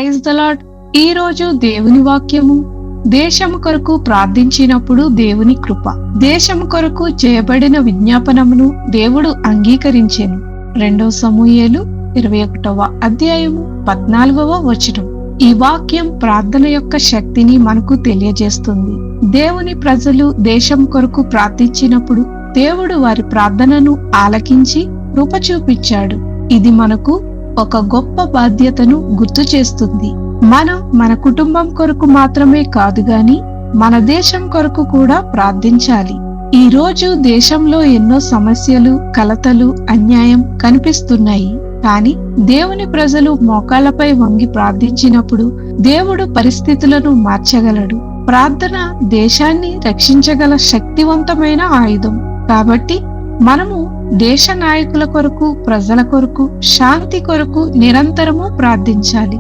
Praise the lord. ఈ రోజు దేవుని వాక్యము, దేశము కొరకు ప్రార్థించినప్పుడు దేవుని కృప. దేశము కొరకు చేయబడిన విజ్ఞాపనమును దేవుడు అంగీకరించెను. 2 సమూయేలు 21వ అధ్యాయము 14వ వచనం. ఈ వాక్యం ప్రార్థన యొక్క శక్తిని మనకు తెలియజేస్తుంది. దేవుని ప్రజలు దేశం కొరకు ప్రార్థించినప్పుడు దేవుడు వారి ప్రార్థనను ఆలకించి కృప చూపించాడు. ఇది మనకు ఒక గొప్ప బాధ్యతను గుర్తు చేస్తుంది. మనం మన కుటుంబం కొరకు మాత్రమే కాదు గాని మన దేశం కొరకు కూడా ప్రార్థించాలి. ఈ రోజు దేశంలో ఎన్నో సమస్యలు, కలతలు, అన్యాయం కనిపిస్తున్నాయి. కానీ దేవుని ప్రజలు మోకాళ్లపై వంగి ప్రార్థించినప్పుడు దేవుడు పరిస్థితులను మార్చగలడు. ప్రార్థన దేశాన్ని రక్షించగల శక్తివంతమైన ఆయుధం. కాబట్టి మనము దేశ నాయకుల కొరకు, ప్రజల కొరకు, శాంతి కొరకు నిరంతరము ప్రార్థించాలి.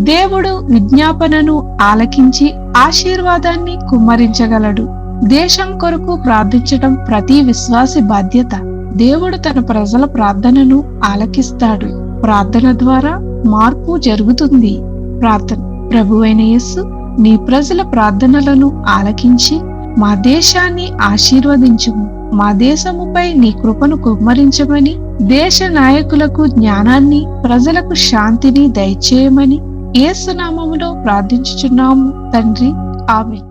దేవుడు విజ్ఞాపనను ఆలకించి ఆశీర్వాదాన్ని కుమ్మరించగలడు. దేశం కొరకు ప్రార్థించడం ప్రతి విశ్వాసి బాధ్యత. దేవుడు తన ప్రజల ప్రార్థనను ఆలకిస్తాడు. ప్రార్థన ద్వారా మార్పు జరుగుతుంది. ప్రార్థన. ప్రభువైన యేసు, నీ ప్రజల ప్రార్థనలను ఆలకించి మా దేశాన్ని ఆశీర్వదించుము. మా దేశముపై నీ కృపను కుమ్మరించమని, దేశ నాయకులకు జ్ఞానాన్ని, ప్రజలకు శాంతిని దయచేయమని యేసు నామములో ప్రార్థించుచున్నాము తండ్రి. ఆమేన్.